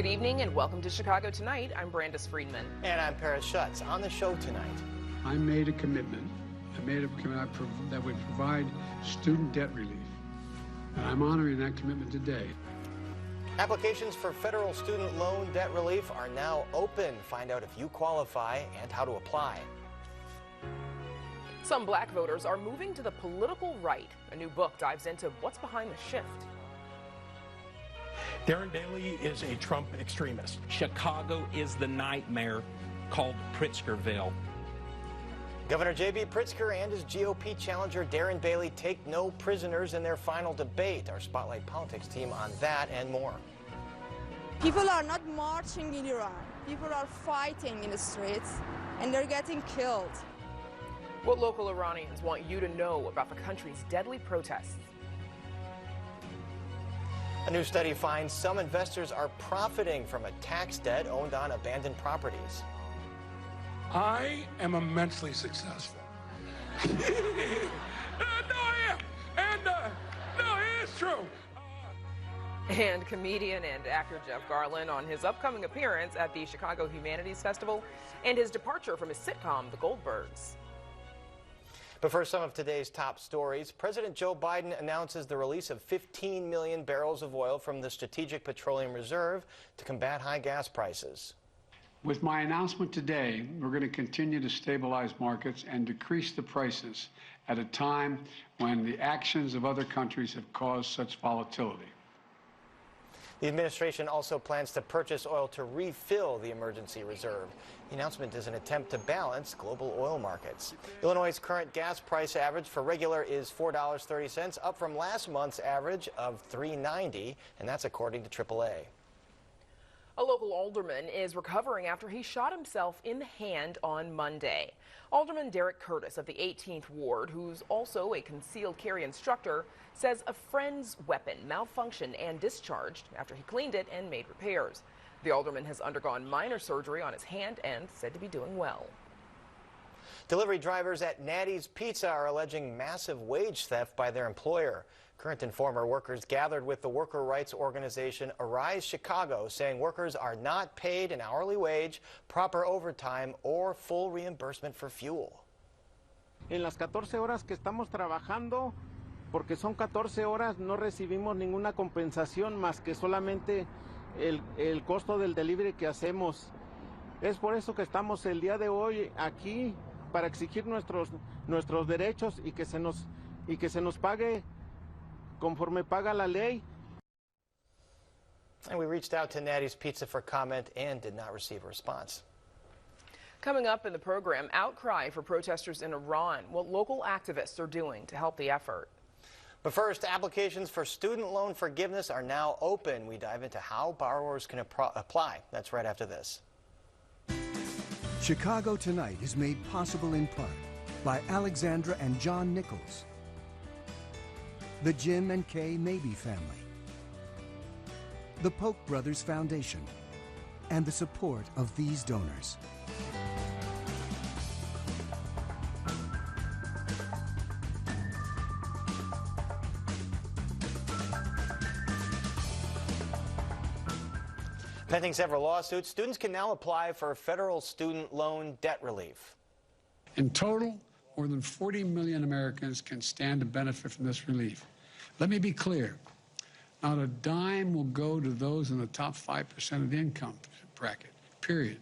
Good evening and welcome to Chicago Tonight. I'm Brandis Friedman. And I'm Paris Schutz. On the show tonight, I made a commitment. That would provide student debt relief. And I'm honoring that commitment today. applications for federal student loan debt relief are now open. Find out if you qualify and how to apply. Some black voters are moving to the political right. A new book dives into what's behind the shift. Darren Bailey is a Trump extremist. Chicago is the nightmare called Pritzkerville. Governor J.B. Pritzker and his GOP challenger Darren Bailey take no prisoners in their final debate. Our Spotlight Politics team on that and more. People are not marching in Iran. People are fighting in the streets, and they're getting killed. What local Iranians want you to know about the country's deadly protests. A new study finds some investors are profiting from a tax debt owed on abandoned properties. I am immensely successful. No, I am. And no, it is true. And comedian and actor Jeff Garlin on his upcoming appearance at the Chicago Humanities Festival and his departure from his sitcom, The Goldbergs. But for some of today's top stories, President Joe Biden announces the release of 15 million barrels of oil from the Strategic Petroleum Reserve to combat high gas prices. With my announcement today, we're going to continue to stabilize markets and decrease the prices at a time when the actions of other countries have caused such volatility. The administration also plans to purchase oil to refill the emergency reserve. The announcement is an attempt to balance global oil markets. Illinois' current gas price average for regular is $4.30, up from last month's average of $3.90, and that's according to AAA. A local alderman is recovering after he shot himself in the hand on Monday. Alderman Derek Curtis of the 18th Ward, who's also a concealed carry instructor, says a friend's weapon malfunctioned and discharged after he cleaned it and made repairs. The alderman has undergone minor surgery on his hand and said to be doing well. Delivery drivers at Natty's Pizza are alleging massive wage theft by their employer. Current and former workers gathered with the worker rights organization Arise Chicago, saying workers are not paid an hourly wage, proper overtime, or full reimbursement for fuel. En las 14 horas que estamos trabajando, porque son 14 horas, no recibimos ninguna compensación más que solamente el costo del delivery que hacemos. Es por eso que estamos el día de hoy aquí para exigir nuestros derechos y que se nos pague conforme paga la ley. And we reached out to Natty's Pizza for comment and did not receive a response. Coming up in the program, outcry for protesters in Iran, what local activists are doing to help the effort. But first, applications for student loan forgiveness are now open. We dive into how borrowers can apply. That's right after this. Chicago Tonight is made possible in part by Alexandra and John Nichols, the Jim and Kay Mabey family, the Polk Brothers Foundation, and the support of these donors. Pending several lawsuits, students can now apply for federal student loan debt relief. In total, more than 40 million Americans can stand to benefit from this relief. Let me be clear. Not a dime will go to those in the top 5% of the income bracket, period.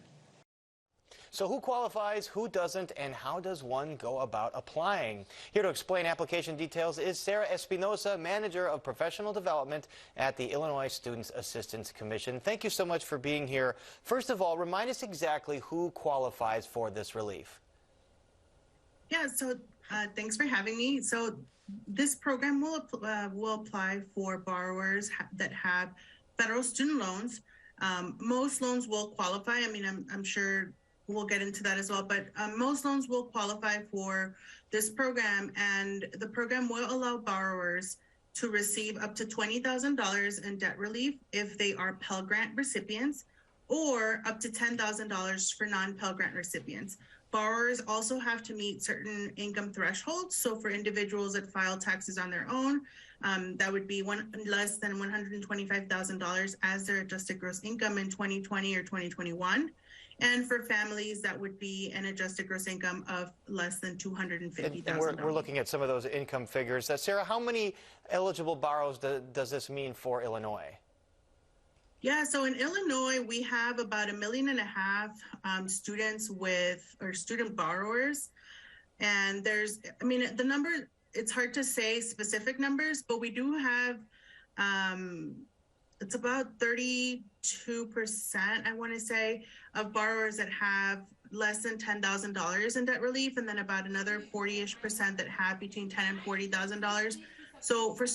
So who qualifies, who doesn't, and how does one go about applying? Here to explain application details is Sarah Espinosa, Manager of Professional Development at the Illinois Students Assistance Commission. Thank you so much for being here. First of all, remind us exactly who qualifies for this relief. Yeah, so thanks for having me. So this program will apply for borrowers that have federal student loans. Most loans will qualify. I mean, I'm sure we'll get into that as well, but most loans will qualify for this program, and the program will allow borrowers to receive up to $20,000 in debt relief if they are Pell Grant recipients, or up to $10,000 for non-Pell Grant recipients. Borrowers also have to meet certain income thresholds. So for individuals that file taxes on their own, that would be less than $125,000 as their adjusted gross income in 2020 or 2021. And for families, that would be an adjusted gross income of less than $250,000. And we're looking at some of those income figures. Sarah, how many eligible borrowers does this mean for Illinois? Yeah, so in Illinois, we have about 1.5 million students student borrowers. And the number, it's hard to say specific numbers, but we do have, it's about 32%, I want to say, of borrowers that have less than $10,000 in debt relief, and then about another 40-ish% that have between $10,000 and $40,000. So for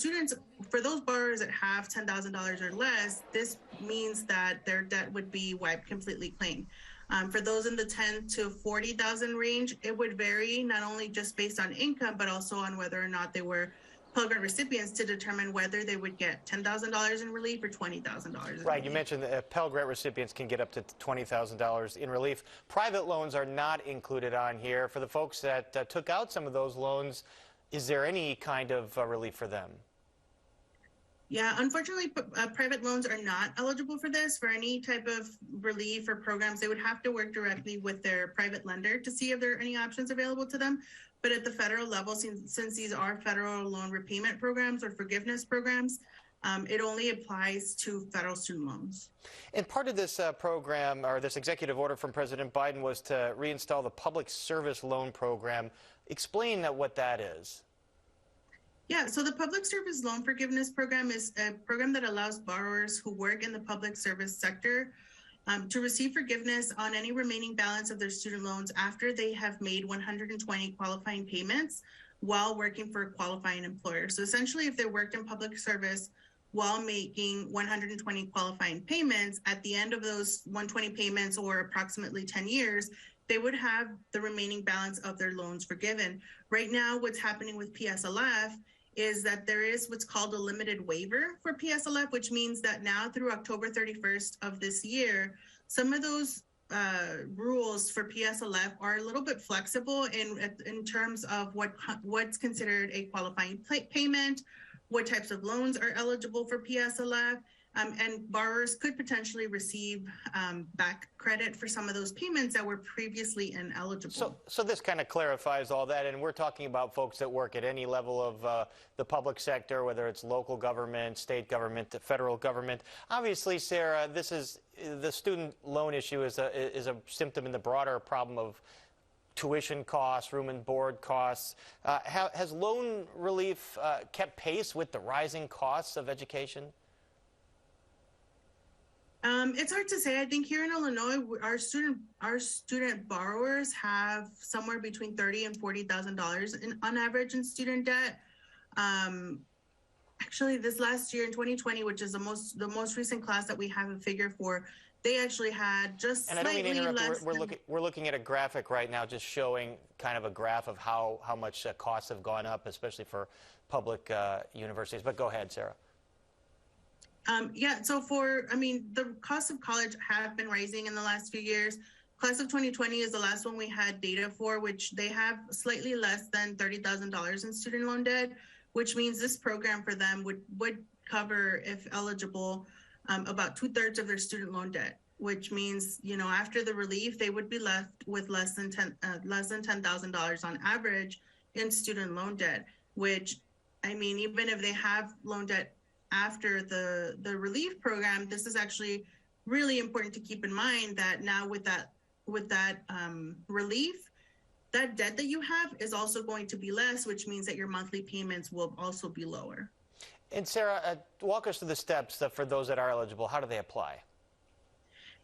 those borrowers that have $10,000 or less, this means that their debt would be wiped completely clean. For those in the $10,000 to $40,000 range, it would vary not only just based on income, but also on whether or not they were Pell Grant recipients to determine whether they would get $10,000 in relief or $20,000. Right. You mentioned that Pell Grant recipients can get up to $20,000 in relief. Private loans are not included on here. For the folks that took out some of those loans, is there any kind of relief for them? Yeah, unfortunately, private loans are not eligible for this. For any type of relief or programs, they would have to work directly with their private lender to see if there are any options available to them. But at the federal level, since these are federal loan repayment programs or forgiveness programs, it only applies to federal student loans. And part of this program, or this executive order from President Biden, was to reinstall the public service loan program. Explain what that is. Yeah, so the Public Service Loan Forgiveness Program is a program that allows borrowers who work in the public service sector to receive forgiveness on any remaining balance of their student loans after they have made 120 qualifying payments while working for a qualifying employer. So essentially, if they worked in public service while making 120 qualifying payments, at the end of those 120 payments, or approximately 10 years, they would have the remaining balance of their loans forgiven. Right now, what's happening with PSLF is that there is what's called a limited waiver for PSLF, which means that now through October 31st of this year, some of those rules for PSLF are a little bit flexible in terms of what's considered a qualifying payment, what types of loans are eligible for PSLF, and borrowers could potentially receive back credit for some of those payments that were previously ineligible. So this kind of clarifies all that, and we're talking about folks that work at any level of the public sector, whether it's local government, state government, the federal government. Obviously, Sarah, the student loan issue is a symptom in the broader problem of tuition costs, room and board costs. Has loan relief kept pace with the rising costs of education? It's hard to say. I think here in Illinois, our student borrowers have somewhere between $30,000 and $40,000 on average in student debt. Actually, this last year in 2020, which is the most recent class that we have a figure for, they actually had just slightly less. And I don't mean to interrupt. We're looking at a graphic right now, just showing kind of a graph of how much costs have gone up, especially for public universities. But go ahead, Sarah. Yeah, so the cost of college have been rising in the last few years. Class of 2020 is the last one we had data for, which they have slightly less than $30,000 in student loan debt, which means this program for them would cover, if eligible, about 2/3 of their student loan debt, which means, after the relief, they would be left with less than $10,000 on average in student loan debt, which, even if they have loan debt after the relief program, this is actually really important to keep in mind that now with that relief, that debt that you have is also going to be less, which means that your monthly payments will also be lower. And Sarah, walk us through the steps for those that are eligible. How do they apply?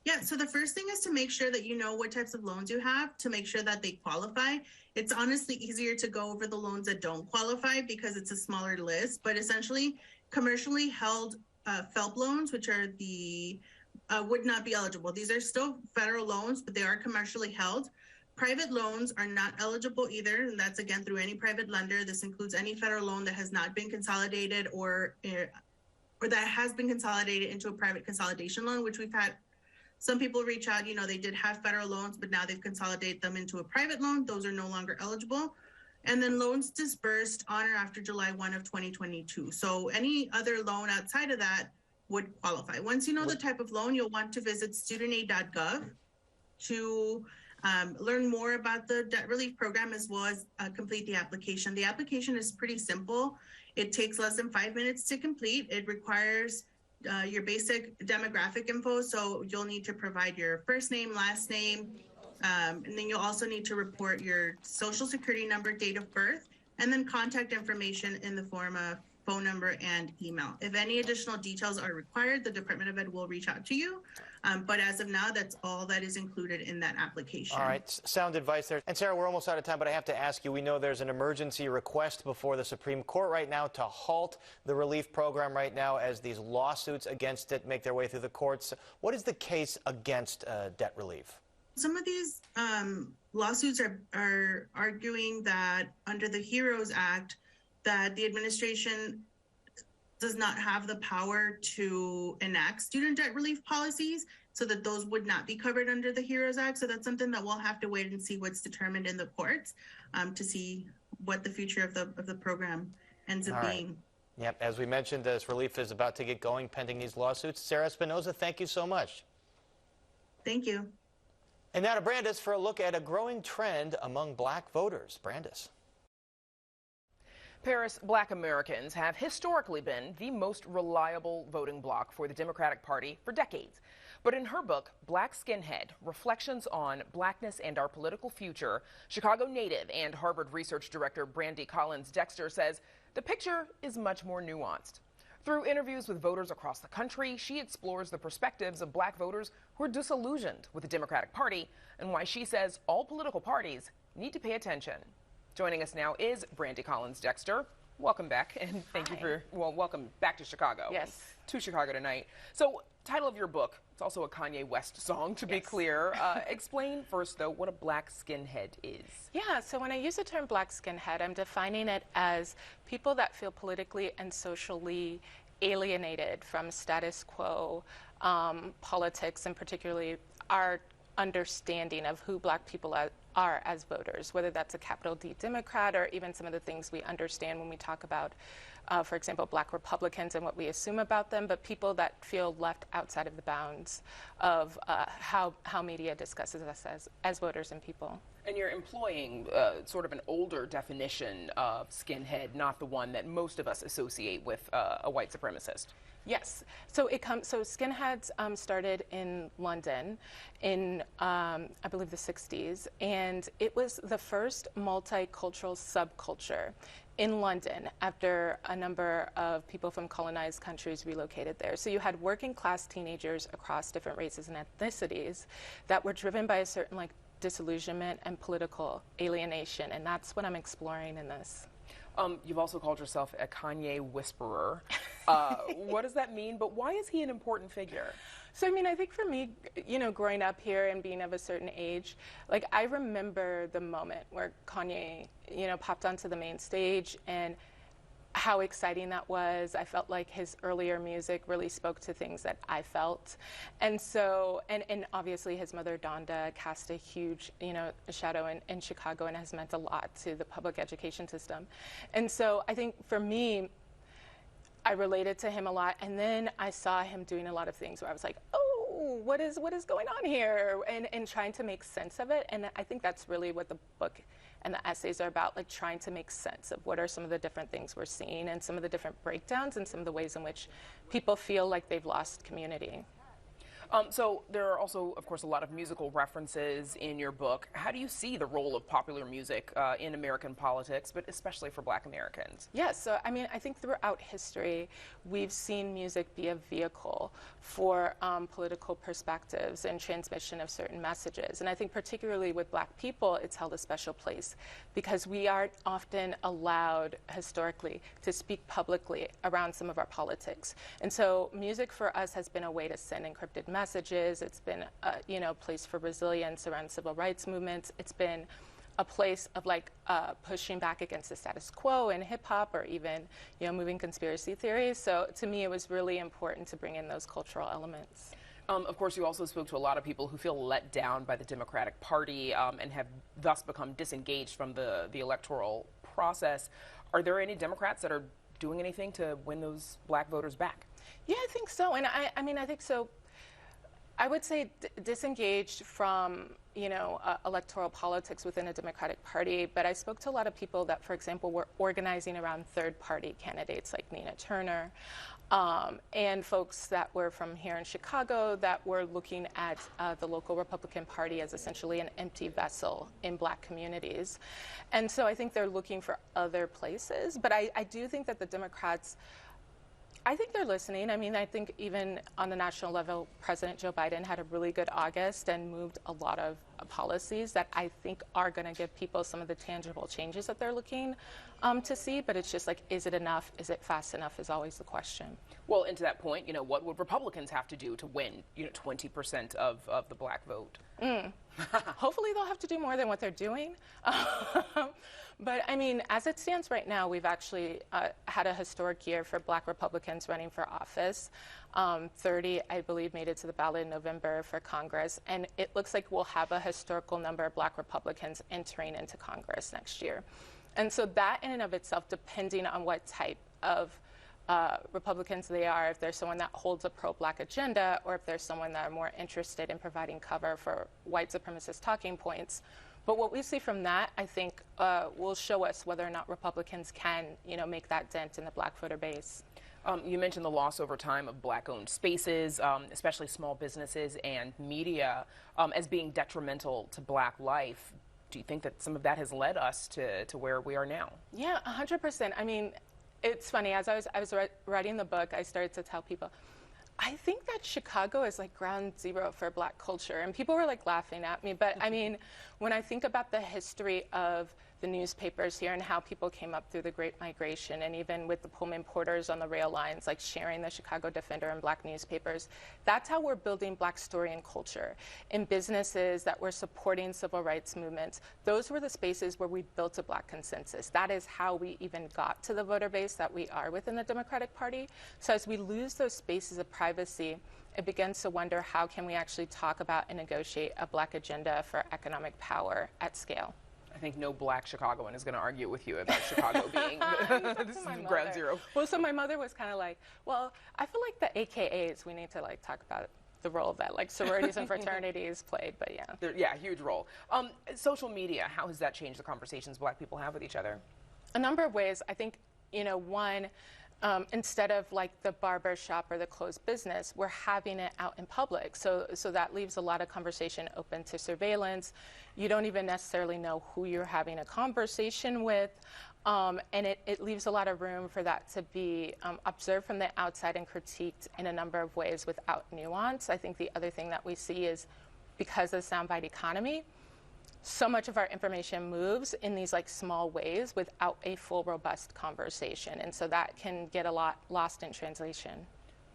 Yeah, so the first thing is to make sure that you know what types of loans you have to make sure that they qualify. It's honestly easier to go over the loans that don't qualify because it's a smaller list, but essentially commercially held FFELP loans, which are would not be eligible. These are still federal loans, but they are commercially held. Private loans are not eligible either, and that's again through any private lender. This includes any federal loan that has not been consolidated or that has been consolidated into a private consolidation loan, which we've had some people reach out, they did have federal loans, but now they've consolidated them into a private loan. Those are no longer eligible. and then loans disbursed on or after July 1 of 2022. So any other loan outside of that would qualify. Once you know the type of loan, you'll want to visit studentaid.gov to learn more about the debt relief program, as well as complete the application. The application is pretty simple. It takes less than 5 minutes to complete. It requires your basic demographic info. So you'll need to provide your first name, last name, and then you'll also need to report your social security number, date of birth, and then contact information in the form of phone number and email. If any additional details are required, the Department of Ed will reach out to you. But as of now, that's all that is included in that application. All right, sound advice there. And Sarah, we're almost out of time, but I have to ask you, we know there's an emergency request before the Supreme Court right now to halt the relief program right now as these lawsuits against it make their way through the courts. What is the case against debt relief? Some of these lawsuits are arguing that under the HEROES Act, that the administration does not have the power to enact student debt relief policies, so that those would not be covered under the HEROES Act. So that's something that we'll have to wait and see what's determined in the courts to see what the future of the program ends up being. Yep, as we mentioned, this relief is about to get going pending these lawsuits. Sarah Espinoza, thank you so much. Thank you. And now to Brandis for a look at a growing trend among black voters. Brandis. Paris, black Americans have historically been the most reliable voting bloc for the Democratic Party for decades. But in her book, Black Skinhead, Reflections on Blackness and Our Political Future, Chicago native and Harvard research director Brandy Collins-Dexter says the picture is much more nuanced. Through interviews with voters across the country, she explores the perspectives of black voters who are disillusioned with the Democratic Party and why she says all political parties need to pay attention. Joining us now is Brandy Collins-Dexter. Welcome back, and thank you for, welcome back to Chicago. Yes. To Chicago tonight. So, title of your book, it's also a Kanye West song, to be clear. Explain first, though, what a black skinhead is. Yeah, so when I use the term black skinhead, I'm defining it as people that feel politically and socially alienated from status quo politics, and particularly our understanding of who black people are as voters, whether that's a capital D Democrat or even some of the things we understand when we talk about, for example, black Republicans and what we assume about them, but people that feel left outside of the bounds of how media discusses us as voters and people. And you're employing sort of an older definition of skinhead, not the one that most of us associate with a white supremacist. Yes. So skinheads started in London in, I believe, the 60s, and it was the first multicultural subculture in London after a number of people from colonized countries relocated there. So you had working class teenagers across different races and ethnicities that were driven by a certain disillusionment and political alienation, and that's what I'm exploring in this. You've also called yourself a Kanye whisperer. What does that mean? But why is he an important figure? So, I mean, I think for me, growing up here and being of a certain age, I remember the moment where Kanye, popped onto the main stage and how exciting that was. I felt like his earlier music really spoke to things that I felt. And so, and obviously his mother, Donda, cast a huge, shadow in Chicago and has meant a lot to the public education system. And so I think for me, I related to him a lot. And then I saw him doing a lot of things where I was like, oh, what is going on here? And trying to make sense of it. And I think that's really what the book and the essays are about, trying to make sense of what are some of the different things we're seeing and some of the different breakdowns and some of the ways in which people feel like they've lost community. So there are also, of course, a lot of musical references in your book. How do you see the role of popular music in American politics, but especially for black Americans? Yes, so I mean, I think throughout history, we've seen music be a vehicle for political perspectives and transmission of certain messages. And I think particularly with black people, it's held a special place because we aren't often allowed historically to speak publicly around some of our politics. And so music for us has been a way to send encrypted messages. It's been a place for resilience around civil rights movements. It's been a place of pushing back against the status quo in hip hop, or even moving conspiracy theories. So to me, it was really important to bring in those cultural elements. Of course, you also spoke to a lot of people who feel let down by the Democratic Party and have thus become disengaged from the electoral process. Are there any Democrats that are doing anything to win those black voters back? Yeah, I think so. And I mean, I think so. I would say disengaged from, electoral politics within a Democratic Party, but I spoke to a lot of people that, for example, were organizing around third-party candidates like Nina Turner, and folks that were from here in Chicago that were looking at the local Republican Party as essentially an empty vessel in black communities. And so I think they're looking for other places, but I do think that the Democrats, I think they're listening. I mean, I think even on the national level, President Joe Biden had a really good August and moved a lot of policies that I think are going to give people some of the tangible changes that they're looking to see. But it's just like, is it enough? Is it fast enough is always the question. Well, and to that point, what would Republicans have to do to win, 20% of the black vote? Hopefully they'll have to do more than what they're doing. But I mean, as it stands right now, we've actually had a historic year for black Republicans running for office. 30, I believe, made it to the ballot in November for Congress. And it looks like we'll have a historical number of black Republicans entering into Congress next year. And so that in and of itself, depending on what type of Republicans they are, if there's someone that holds a pro-black agenda, or if there's someone that are more interested in providing cover for white supremacist talking points. But what we see from that, I think, will show us whether or not Republicans can, make that dent in the black voter base. You mentioned the loss over time of black-owned spaces, especially small businesses and media, as being detrimental to black life. Do you think that some of that has led us to where we are now? Yeah, 100%. I mean, it's funny. As I was writing the book, I started to tell people, I think that Chicago is like ground zero for black culture. And people were like laughing at me. But I mean, when I think about the history of the newspapers here and how people came up through the Great Migration, and even with the Pullman porters on the rail lines, like sharing the Chicago Defender and black newspapers, that's how we're building black story and culture. In businesses that were supporting civil rights movements, those were the spaces where we built a black consensus. That is how we even got to the voter base that we are within the Democratic Party. So as we lose those spaces of privacy, it begins to wonder, how can we actually talk about and negotiate a black agenda for economic power at scale? I think no black Chicagoan is going to argue with you about Chicago being this is ground zero. Well, so my mother was kind of like, well, I feel like the AKAs, we need to like talk about the role that like sororities and fraternities played, but yeah. Yeah, huge role. Social media, how has that changed the conversations black people have with each other? A number of ways. I think, one, instead of like the barber shop or the closed business, we're having it out in public. So that leaves a lot of conversation open to surveillance. You don't even necessarily know who you're having a conversation with. And it leaves a lot of room for that to be observed from the outside and critiqued in a number of ways without nuance. I think the other thing that we see is, because of the soundbite economy, so much of our information moves in these like small ways without a full, robust conversation. And so that can get a lot lost in translation.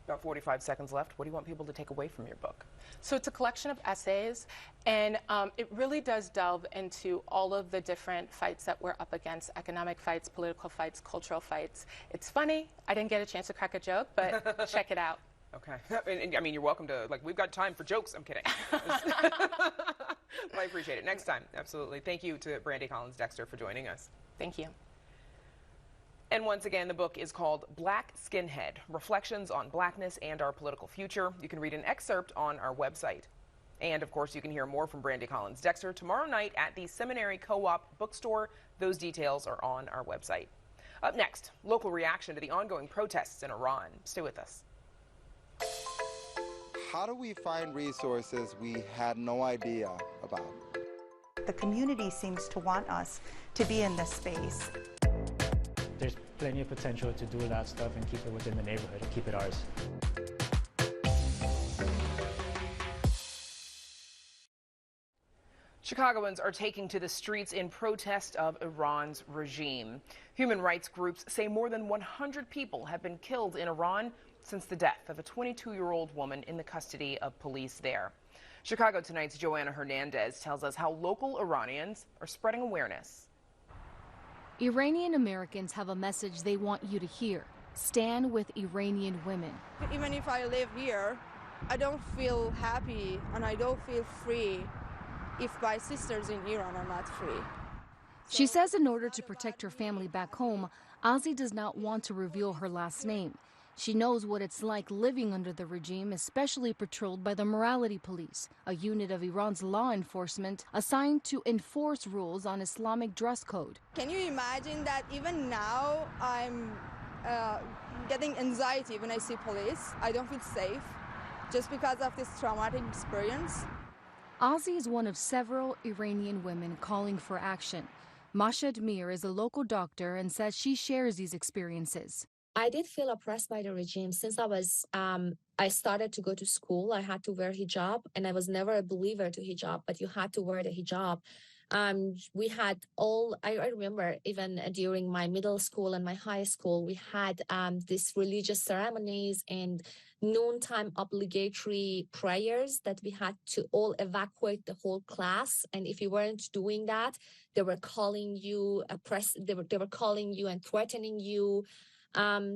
About 45 seconds left. What do you want people to take away from your book? So it's a collection of essays, and it really does delve into all of the different fights that we're up against: economic fights, political fights, cultural fights. It's funny. I didn't get a chance to crack a joke, but check it out. Okay. I mean, you're welcome to, like, we've got time for jokes. I'm kidding. I appreciate it. Next time. Absolutely. Thank you to Brandy Collins-Dexter for joining us. Thank you. And once again, the book is called Black Skinhead: Reflections on Blackness and Our Political Future. You can read an excerpt on our website. And, of course, you can hear more from Brandy Collins-Dexter tomorrow night at the Seminary Co-op bookstore. Those details are on our website. Up next, local reaction to the ongoing protests in Iran. Stay with us. How do we find resources we had no idea about? The community seems to want us to be in this space. There's plenty of potential to do that stuff and keep it within the neighborhood and keep it ours. Chicagoans are taking to the streets in protest of Iran's regime. Human rights groups say more than 100 people have been killed in Iran since the death of a 22-year-old woman in the custody of police there. Chicago Tonight's Joanna Hernandez tells us how local Iranians are spreading awareness. Iranian Americans have a message they want you to hear. Stand with Iranian women. Even if I live here, I don't feel happy and I don't feel free if my sisters in Iran are not free. She says in order to protect her family back home, Ozzy does not want to reveal her last name. She knows what it's like living under the regime, especially patrolled by the morality police, a unit of Iran's law enforcement assigned to enforce rules on Islamic dress code. Can you imagine that even now I'm getting anxiety when I see police? I don't feel safe just because of this traumatic experience. Ozzy is one of several Iranian women calling for action. Masha Admir is a local doctor and says she shares these experiences. I did feel oppressed by the regime since I started to go to school. I had to wear hijab, and I was never a believer to hijab, but you had to wear the hijab. We had I remember even during my middle school and my high school, we had these religious ceremonies and noontime obligatory prayers that we had to all evacuate the whole class. And if you weren't doing that, they were calling you they were calling you and threatening you.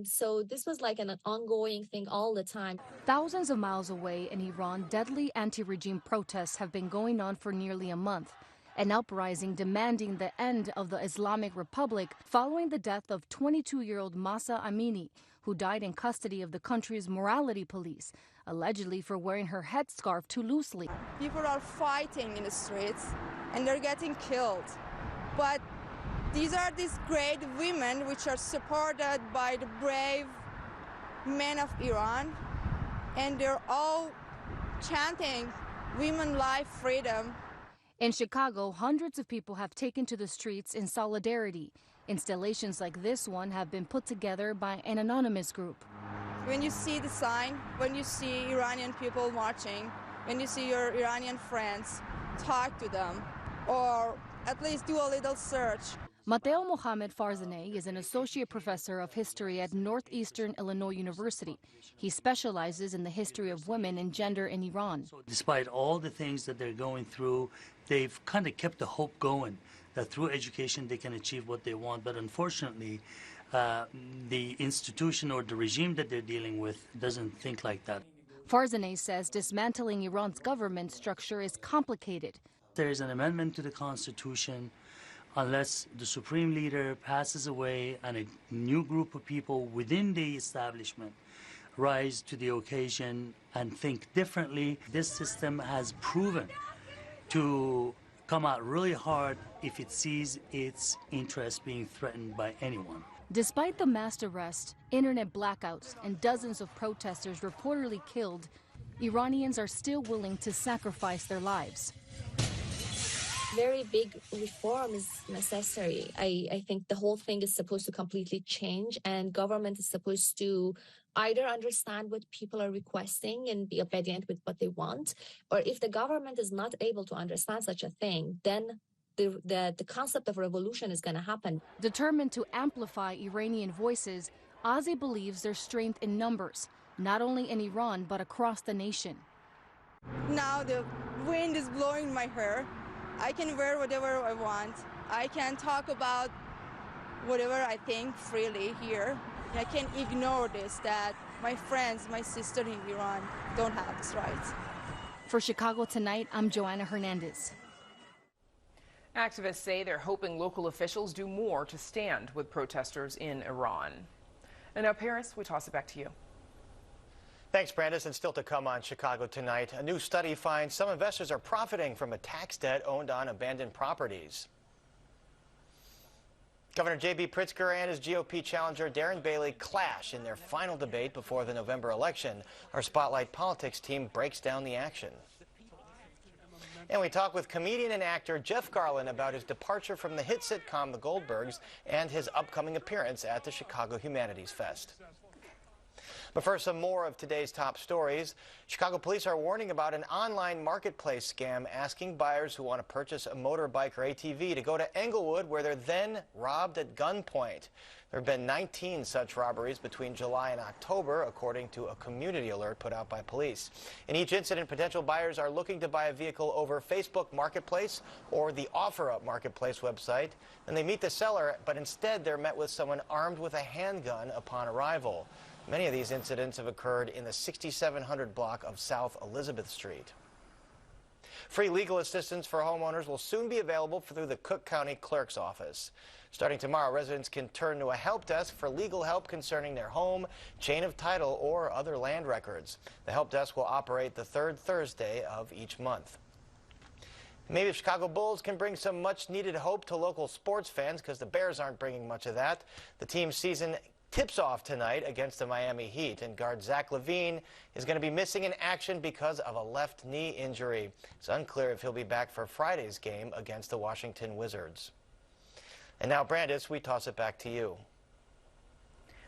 So this was like an ongoing thing all the time. Thousands of miles away in Iran, deadly anti-regime protests have been going on for nearly a month. An uprising demanding the end of the Islamic Republic following the death of 22-year-old Mahsa Amini, who died in custody of the country's morality police, allegedly for wearing her headscarf too loosely. People are fighting in the streets and they're getting killed. But these are these great women which are supported by the brave men of Iran, and they're all chanting women life, freedom. In Chicago, hundreds of people have taken to the streets in solidarity. Installations like this one have been put together by an anonymous group. When you see the sign, when you see Iranian people marching, when you see your Iranian friends, talk to them, or at least do a little search. Mateo Mohamed Farzaneh is an associate professor of history at Northeastern Illinois University. He specializes in the history of women and gender in Iran. Despite all the things that they're going through, they've kind of kept the hope going that through education they can achieve what they want. But unfortunately, the institution or the regime that they're dealing with doesn't think like that. Farzaneh says dismantling Iran's government structure is complicated. There is an amendment to the Constitution. Unless the supreme leader passes away and a new group of people within the establishment rise to the occasion and think differently, this system has proven to come out really hard if it sees its interests being threatened by anyone. Despite the mass arrest, internet blackouts, and dozens of protesters reportedly killed, Iranians are still willing to sacrifice their lives. Very big reform is necessary. I think the whole thing is supposed to completely change, and government is supposed to either understand what people are requesting and be obedient with what they want, or if the government is not able to understand such a thing, then the concept of revolution is going to happen. Determined to amplify Iranian voices, Ozzy believes there's strength in numbers, not only in Iran, but across the nation. Now the wind is blowing my hair. I can wear whatever I want. I can talk about whatever I think freely here. I can't ignore this, that my friends, my sister in Iran don't have this right. For Chicago Tonight, I'm Joanna Hernandez. Activists say they're hoping local officials do more to stand with protesters in Iran. And now, Paris, we toss it back to you. Thanks, Brandis. And still to come on Chicago Tonight, a new study finds some investors are profiting from a tax debt owned on abandoned properties. Governor J.B. Pritzker and his GOP challenger Darren Bailey clash in their final debate before the November election. Our Spotlight Politics team breaks down the action. And we talk with comedian and actor Jeff Garlin about his departure from the hit sitcom The Goldbergs and his upcoming appearance at the Chicago Humanities Fest. But first, some more of today's top stories. Chicago police are warning about an online marketplace scam asking buyers who want to purchase a motorbike or ATV to go to Englewood, where they're then robbed at gunpoint. There have been 19 such robberies between July and October, according to a community alert put out by police. In each incident, potential buyers are looking to buy a vehicle over Facebook Marketplace or the OfferUp Marketplace website. Then they meet the seller, but instead they're met with someone armed with a handgun upon arrival. Many of these incidents have occurred in the 6700 block of South Elizabeth Street. Free legal assistance for homeowners will soon be available through the Cook County Clerk's Office. Starting tomorrow, residents can turn to a help desk for legal help concerning their home, chain of title, or other land records. The help desk will operate the third Thursday of each month. Maybe the Chicago Bulls can bring some much-needed hope to local sports fans because the Bears aren't bringing much of that. The team's season tips off tonight against the Miami Heat, and guard Zach LaVine is going to be missing in action because of a left knee injury. It's unclear if he'll be back for Friday's game against the Washington Wizards. And now, Brandis, we toss it back to you.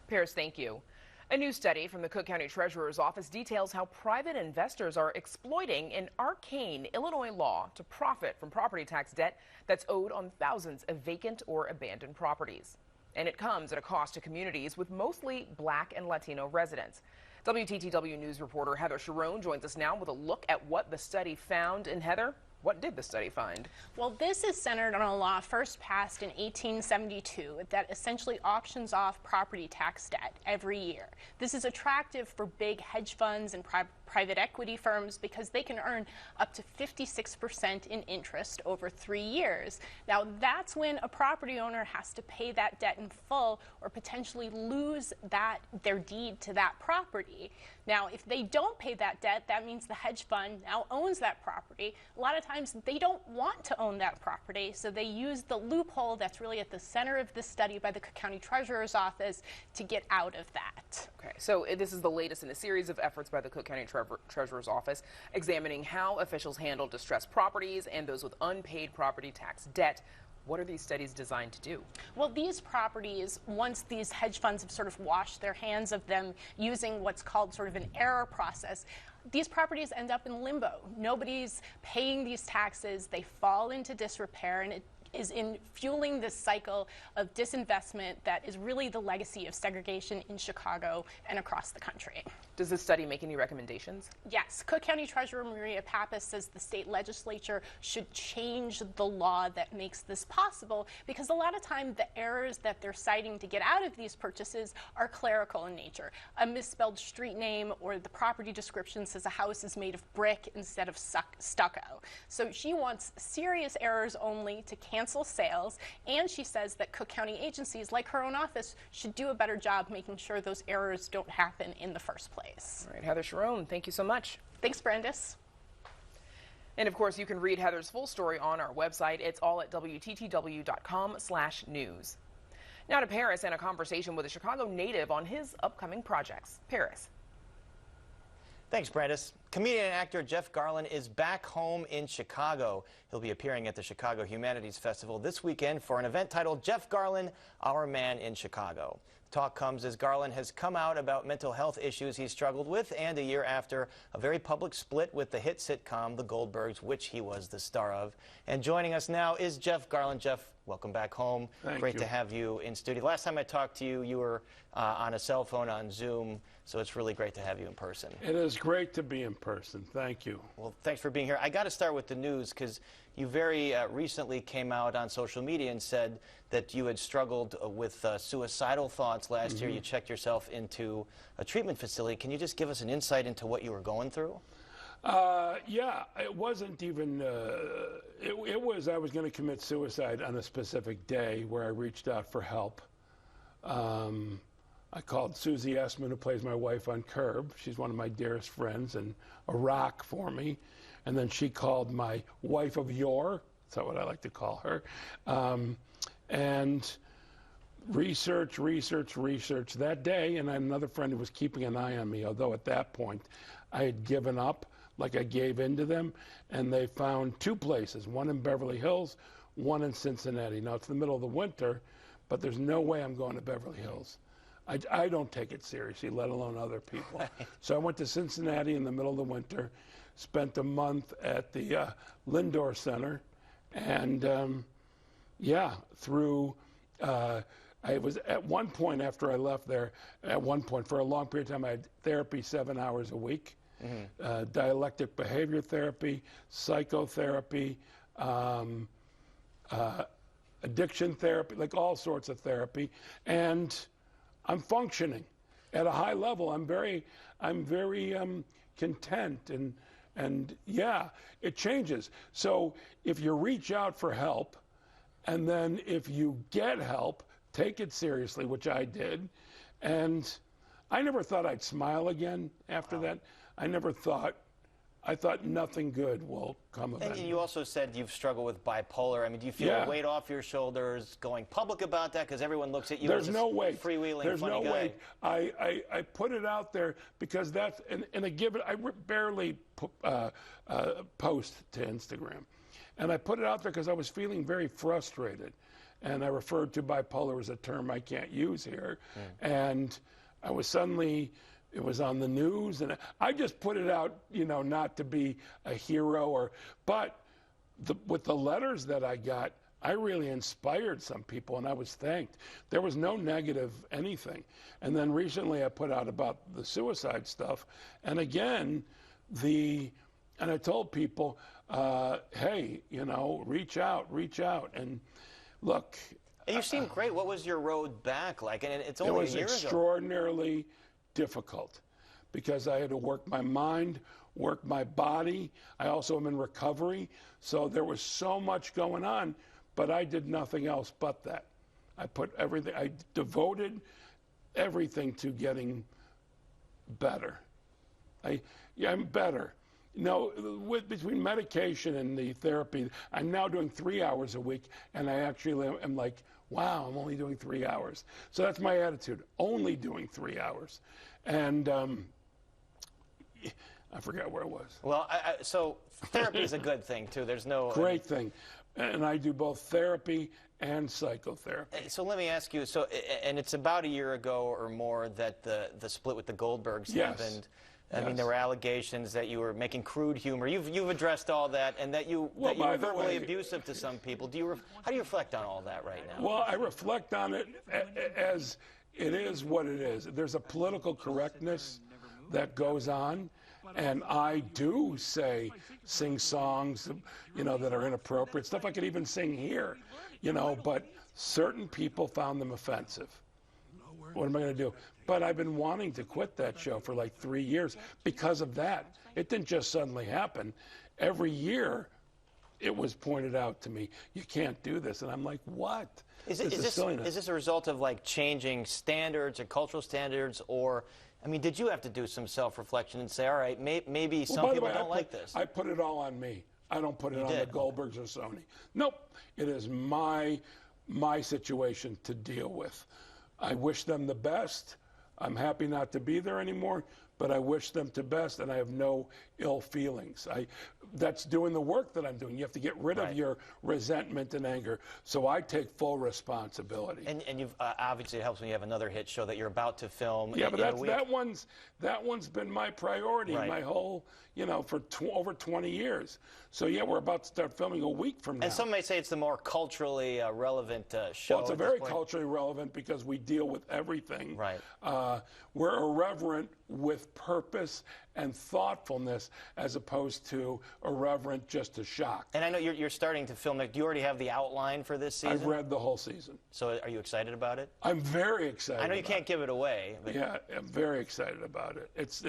Paris, thank you. A new study from the Cook County Treasurer's Office details how private investors are exploiting an arcane Illinois law to profit from property tax debt that's owed on thousands of vacant or abandoned properties. And it comes at a cost to communities with mostly Black and Latino residents. WTTW News reporter Heather Sharon joins us now with a look at what the study found. And Heather, what did the study find? Well, this is centered on a law first passed in 1872 that essentially auctions off property tax debt every year. This is attractive for big hedge funds and private equity firms because they can earn up to 56% in interest over 3 years. Now, that's when a property owner has to pay that debt in full or potentially lose their deed to that property. Now, if they don't pay that debt, that means the hedge fund now owns that property. A lot of times they don't want to own that property, so they use the loophole that's really at the center of this study by the Cook County Treasurer's Office to get out of that. Okay, so this is the latest in a series of efforts by the Cook County Treasurer's Office examining how officials handle distressed properties and those with unpaid property tax debt. What are these studies designed to do? Well, these properties, once these hedge funds have sort of washed their hands of them using what's called sort of an error process, these properties end up in limbo. Nobody's paying these taxes. They fall into disrepair, and it is in fueling this cycle of disinvestment that is really the legacy of segregation in Chicago and across the country. Does this study make any recommendations? Yes. Cook County Treasurer Maria Pappas says the state legislature should change the law that makes this possible because a lot of time the errors that they're citing to get out of these purchases are clerical in nature. A misspelled street name or the property description says a house is made of brick instead of stucco. So she wants serious errors only to cancel sales, and she says that Cook County agencies like her own office should do a better job making sure those errors don't happen in the first place. All right, Heather Sharon, thank you so much. Thanks, Brandis. And of course, you can read Heather's full story on our website. It's all at WTTW.com/news. Now to Paris and a conversation with a Chicago native on his upcoming projects. Paris. Thanks, Brandis. Comedian and actor Jeff Garlin is back home in Chicago. He'll be appearing at the Chicago Humanities Festival this weekend for an event titled Jeff Garlin, Our Man in Chicago. Talk comes as Garlin has come out about mental health issues he struggled with, and a year after a very public split with the hit sitcom The Goldbergs, which he was the star of. And joining us now is Jeff Garlin. Jeff, welcome back home. Great to have you in studio. Last time I talked to you, you were on a cell phone on Zoom, so it's really great to have you in person. It is great to be in person. Thank you. Well, thanks for being here. I got to start with the news because you very recently came out on social media and said that you had struggled with suicidal thoughts last year. You checked yourself into a treatment facility. Can you just give us an insight into what you were going through? Yeah, it wasn't even, it was I was going to commit suicide on a specific day where I reached out for help. I called Susie Essman, who plays my wife on Curb. She's one of my dearest friends and a rock for me. And then she called my wife of yore, that's what I like to call her, and research that day. And I had another friend who was keeping an eye on me, although at that point I had given up, like I gave in to them. And they found two places, one in Beverly Hills, one in Cincinnati. Now, it's the middle of the winter, but there's no way I'm going to Beverly Hills. I don't take it seriously, let alone other people. So I went to Cincinnati in the middle of the winter, spent a month at the Lindor Center, and yeah, through, I was at one point after I left there, at one point for a long period of time, I had therapy 7 hours a week, dialectic behavior therapy, psychotherapy, addiction therapy, like all sorts of therapy, and I'm functioning. at a high level. I'm very content, and yeah, it changes. So if you reach out for help, and then if you get help, take it seriously, which I did. And I never thought I'd smile again after that. I thought nothing good will come of it. And you also said you've struggled with bipolar. I mean, do you feel a weight off your shoulders going public about that? Because everyone looks at you as a freewheeling, There's funny no guy. weight. I put it out there because that's in a given. I barely post to Instagram, and I put it out there because I was feeling very frustrated, and I referred to bipolar as a term I can't use here, and I was suddenly. It was on the news, and I just put it out, you know, not to be a hero, but with the letters that I got, I really inspired some people, and I was thanked. There was no negative anything. And then recently I put out about the suicide stuff, and again, and I told people, hey, you know, reach out, and look. And you seem great. What was your road back like? And it's only a year ago. It was extraordinarily difficult because I had to work my mind, work my body. I also am in recovery, so there was so much going on, but I did nothing else but that. I devoted everything to getting better. I'm better. You know, between medication and the therapy, I'm now doing 3 hours a week, and I actually am like, wow, I'm only doing 3 hours. So that's my attitude, only doing 3 hours. And I forgot where I was. Well, so therapy is a good thing, too. There's no... Great thing. And I do both therapy and psychotherapy. So let me ask you, and it's about a year ago or more that the split with the Goldbergs happened. I mean, there were allegations that you were making crude humor. You've addressed all that, and that you were verbally abusive to some people. How do you reflect on all that right now? Well, I reflect on it as it is what it is. There's a political correctness that goes on, and I do sing songs, you know, that are inappropriate, stuff I could even sing here, you know, but certain people found them offensive. What am I going to do? But I've been wanting to quit that show for like 3 years because of that. It didn't just suddenly happen. Every year it was pointed out to me, you can't do this. And I'm like, what? Is this a result of like changing standards or cultural standards, or, I mean, did you have to do some self-reflection and say, all right, maybe some people don't like this? I put it all on me. I don't put it on the Goldbergs or Sony. Nope. It is my situation to deal with. I wish them the best. I'm happy not to be there anymore, but I wish them the best, and I have no ill feelings. That's doing the work that I'm doing. You have to get rid of your resentment and anger. So I take full responsibility. And you've obviously it helps when you have another hit show that you're about to film. Yeah, but that one's been my priority my whole, you know, for over 20 years. So yeah, we're about to start filming a week from now. And some may say it's the more culturally relevant show. Well, it's a very culturally relevant because we deal with everything. Right. We're irreverent with purpose and thoughtfulness as opposed to irreverent just to shock. And I know you're starting to film. Do you already have the outline for this season? I've read the whole season. So are you excited about it? I'm very excited. I know you can't give it away. But... Yeah, I'm very excited about it. It's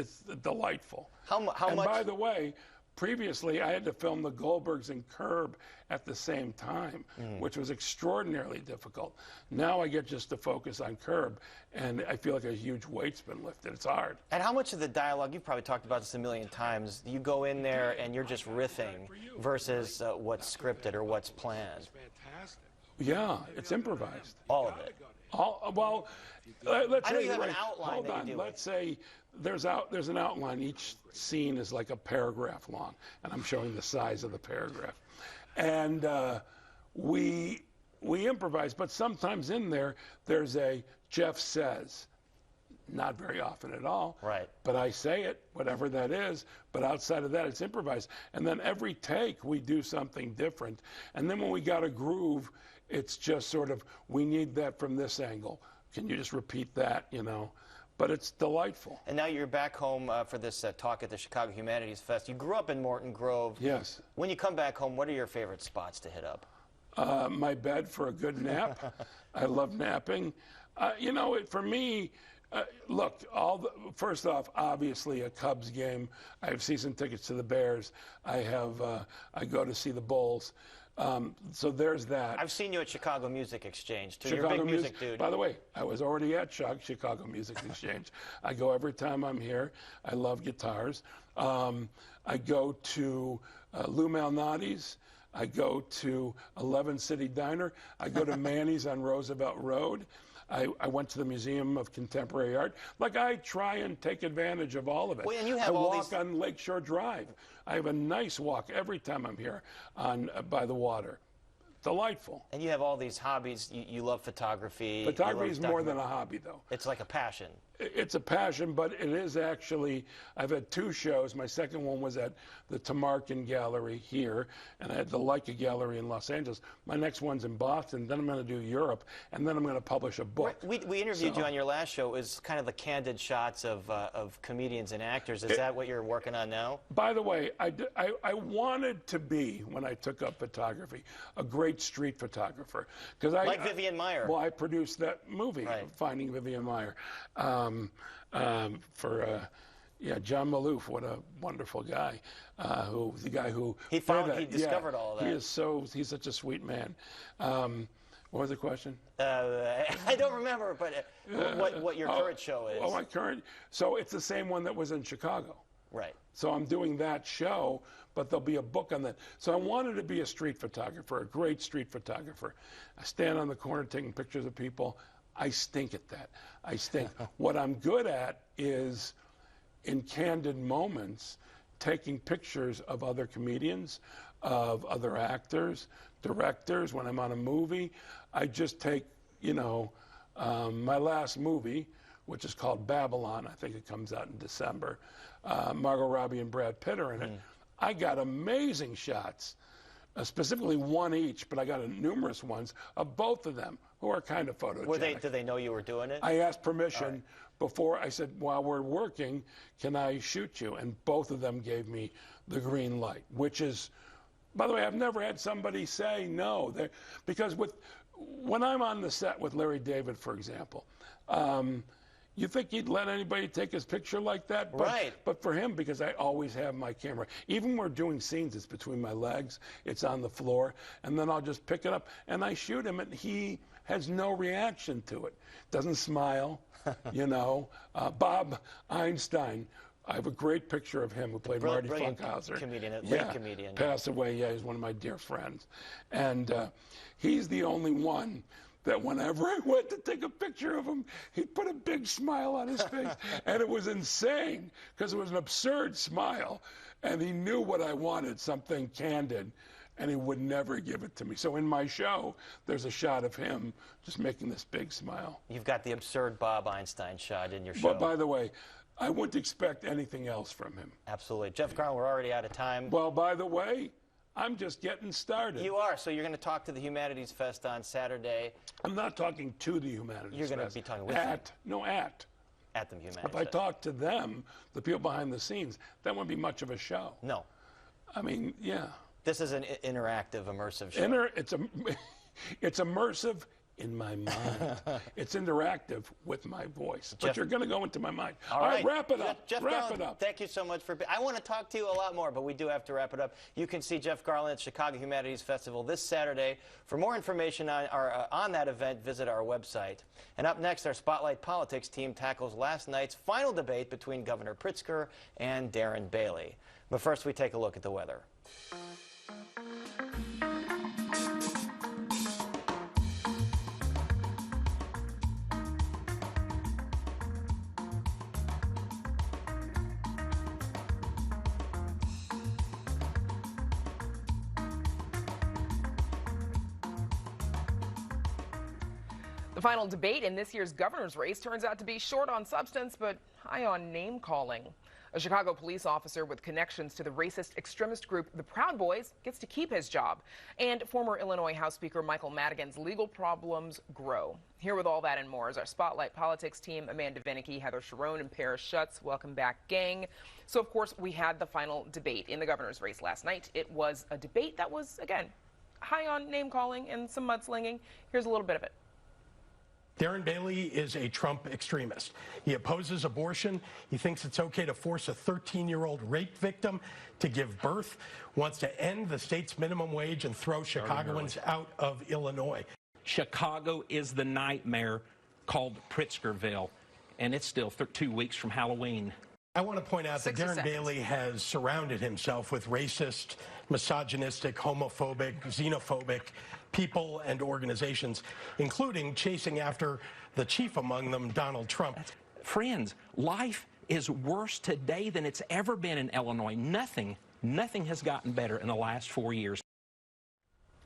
delightful. How much? And by the way, previously, I had to film the Goldbergs and Curb at the same time, which was extraordinarily difficult. Now I get just to focus on Curb, and I feel like a huge weight's been lifted. It's hard. And how much of the dialogue, you've probably talked about this a million times, you go in there and you're just riffing versus what's scripted or what's planned? Yeah, it's improvised. All of it? Well, let's say I know you have an outline. Hold on. Let's say there's an outline. Each scene is like a paragraph long, and I'm showing the size of the paragraph. And we improvise, but sometimes in there's a Jeff says. Not very often at all. Right. But I say it, whatever that is. But outside of that, it's improvised. And then every take, we do something different. And then when we got a groove, it's just sort of, we need that from this angle. Can you just repeat that, you know? But it's delightful. And now you're back home for this talk at the Chicago Humanities Fest. You grew up in Morton Grove. Yes. When you come back home, what are your favorite spots to hit up? My bed for a good nap. I love napping. You know, for me, Look, first off, obviously a Cubs game. I have season tickets to the Bears. I go to see the Bulls. So there's that. I've seen you at Chicago Music Exchange, too. Chicago You're a big music dude. By the way, I was already at Chicago Music Exchange. I go every time I'm here. I love guitars. I go to Lou Malnati's. I go to 11 City Diner. I go to Manny's on Roosevelt Road. I went to the Museum of Contemporary Art. Like, I try and take advantage of all of it. Well, and you have I all walk on Lakeshore Drive. I have a nice walk every time I'm here by the water. Delightful. And you have all these hobbies. You love photography. Photography is more than a hobby, though. It's like a passion. It's a passion, but it is actually, I've had 2 shows. My second one was at the Tamarkin Gallery here, and I had the Leica Gallery in Los Angeles. My next one's in Boston, then I'm going to do Europe, and then I'm going to publish a book. We interviewed you on your last show. It was kind of the candid shots of comedians and actors. Is that what you're working on now? By the way, I wanted to be, when I took up photography, a great street photographer. Like Vivian Maier. Well, I produced that movie, Finding Vivian Maier. John Maloof, what a wonderful guy. The guy who he discovered all of that. He's such a sweet man. What was the question? I don't remember, but what your current show is. Oh, my current. So it's the same one that was in Chicago. Right. So I'm doing that show, but there'll be a book on that. So I wanted to be a street photographer, a great street photographer. I stand on the corner taking pictures of people. I stink at that. I stink. What I'm good at is, in candid moments, taking pictures of other comedians, of other actors, directors. When I'm on a movie, I just take, my last movie, which is called Babylon. I think it comes out in December. Margot Robbie and Brad Pitt are in it. I got amazing shots, specifically one each, but I got numerous ones of both of them who are kind of photogenic. Did they know you were doing it? I asked permission before. I said, while we're working, can I shoot you? And both of them gave me the green light, which is, by the way, I've never had somebody say no. Because when I'm on the set with Larry David, for example, you think he'd let anybody take his picture like that? Right. But for him, because I always have my camera, even when we're doing scenes, it's between my legs, it's on the floor, and then I'll just pick it up and I shoot him, and he has no reaction to it. Doesn't smile, Bob Einstein, I have a great picture of him who played Marty Funkhauser. Comedian. Passed away. Yeah, he's one of my dear friends, and he's the only one that whenever I went to take a picture of him, he'd put a big smile on his face. And it was insane, because it was an absurd smile. And he knew what I wanted, something candid, and he would never give it to me. So in my show, there's a shot of him just making this big smile. You've got the absurd Bob Einstein shot in your show. But by the way, I wouldn't expect anything else from him. Absolutely. Jeff Garland, we're already out of time. Well, by the way, I'm just getting started. You are. So you're going to talk to the Humanities Fest on Saturday. I'm not talking to the Humanities Fest. You're going to be talking with them. At the Humanities Fest. If I talk to them, the people behind the scenes, that wouldn't be much of a show. No. I mean, yeah. This is an interactive, immersive show. It's immersive in my mind. It's interactive with my voice. But you're going to go into my mind. All right, wrap it up. Jeff Garland, thank you so much for I want to talk to you a lot more, but we do have to wrap it up. You can see Jeff Garland at Chicago Humanities Festival this Saturday. For more information on that event, visit our website. And up next, our Spotlight Politics team tackles last night's final debate between Governor Pritzker and Darren Bailey. But first, we take a look at the weather. The final debate in this year's governor's race turns out to be short on substance, but high on name-calling. A Chicago police officer with connections to the racist extremist group The Proud Boys gets to keep his job. And former Illinois House Speaker Michael Madigan's legal problems grow. Here with all that and more is our Spotlight Politics team, Amanda Vinicky, Heather Sharon, and Paris Schutz. Welcome back, gang. So, of course, we had the final debate in the governor's race last night. It was a debate that was, again, high on name-calling and some mudslinging. Here's a little bit of it. Darren Bailey is a Trump extremist. He opposes abortion. He thinks it's okay to force a 13-year-old rape victim to give birth, wants to end the state's minimum wage and throw Chicagoans out of Illinois. Chicago is the nightmare called Pritzkerville, and it's still 2 weeks from Halloween. I want to point out that Darren Bailey has surrounded himself with racist, misogynistic, homophobic, xenophobic people and organizations, including chasing after the chief among them, Donald Trump. Friends, life is worse today than it's ever been in Illinois. Nothing has gotten better in the last 4 years.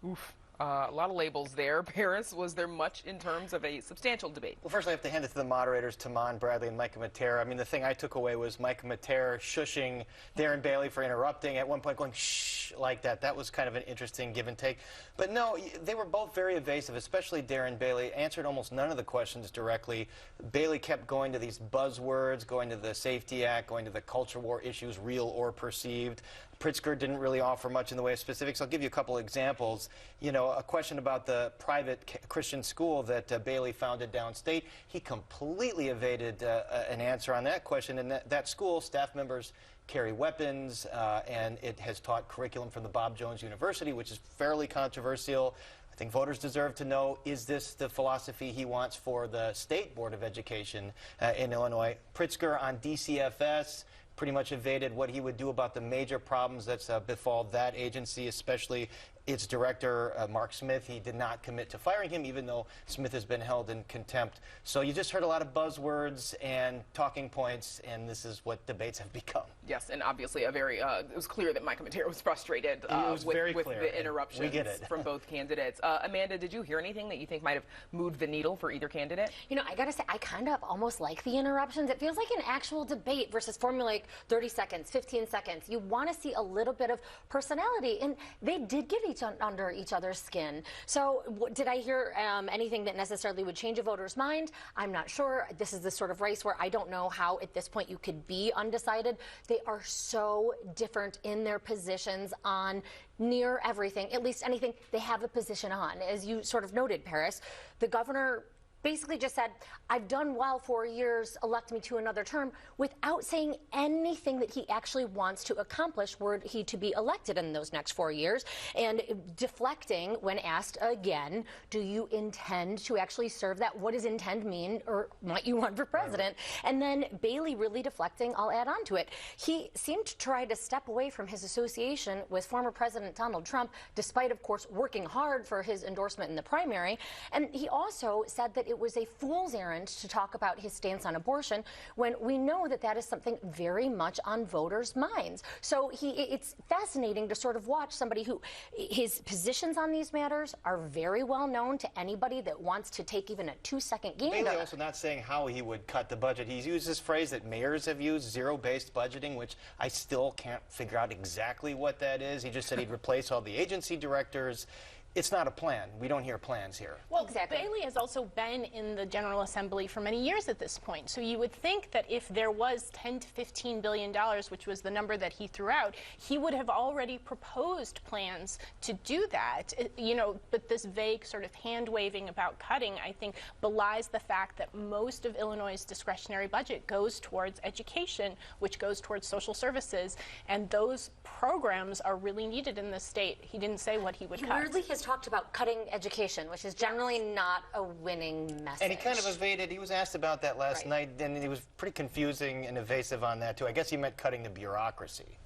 Oof. A lot of labels there. Paris, was there much in terms of a substantial debate? Well, first I have to hand it to the moderators, Taman, Bradley, and Micah Matera. I mean, the thing I took away was Micah Matera shushing Darren Bailey for interrupting, at one point going shh like that. That was kind of an interesting give and take. But no, they were both very evasive, especially Darren Bailey. Answered almost none of the questions directly. Bailey kept going to these buzzwords, going to the Safety Act, going to the culture war issues, real or perceived. Pritzker didn't really offer much in the way of specifics. I'll give you a couple examples. You know, a question about the private Christian school that Bailey founded downstate. He completely evaded an answer on that question. And that school, staff members carry weapons, and it has taught curriculum from the Bob Jones University, which is fairly controversial. I think voters deserve to know, is this the philosophy he wants for the State Board of Education in Illinois? Pritzker on DCFS pretty much evaded what he would do about the major problems that's befall that agency, especially its director, Mark Smith. He did not commit to firing him, even though Smith has been held in contempt. So you just heard a lot of buzzwords and talking points, and this is what debates have become. Yes, and obviously a very, it was clear that Micah Matera was frustrated with the interruptions from both candidates. Amanda, did you hear anything that you think might have moved the needle for either candidate? You know, I gotta say, I kind of almost like the interruptions. It feels like an actual debate versus formulaic 30 seconds, 15 seconds. You want to see a little bit of personality, and they did get under each other's skin. So did I hear anything that necessarily would change a voter's mind? I'm not sure. This is the sort of race where I don't know how at this point you could be undecided. They are so different in their positions on near everything, at least anything they have a position on. As you sort of noted, Paris, the governor basically just said, I've done well 4 years, elect me to another term, without saying anything that he actually wants to accomplish were he to be elected in those next 4 years, and deflecting when asked again, do you intend to actually serve that? What does intend mean, or might you run for president? And then Bailey really deflecting, I'll add on to it. He seemed to try to step away from his association with former President Donald Trump, despite, of course, working hard for his endorsement in the primary. And he also said that it was a fool's errand to talk about his stance on abortion when we know that that is something very much on voters' minds. So it's fascinating to sort of watch somebody who his positions on these matters are very well known to anybody that wants to take even a 2-second game. Bailey also not saying how he would cut the budget. He's used this phrase that mayors have used, zero-based budgeting, which I still can't figure out exactly what that is. He just said he'd replace all the agency directors. It's not a plan. We don't hear plans here. Well, exactly. Bailey has also been in the General Assembly for many years at this point. So you would think that if there was $10 to $15 billion, which was the number that he threw out, he would have already proposed plans to do that. You know, but this vague sort of hand-waving about cutting, I think, belies the fact that most of Illinois' discretionary budget goes towards education, which goes towards social services, and those programs are really needed in this state. He didn't say what he would cut. Weirdly, his talked about cutting education, which is generally not a winning message. And he kind of evaded. He was asked about that last night, and he was pretty confusing and evasive on that, too. I guess he meant cutting the bureaucracy.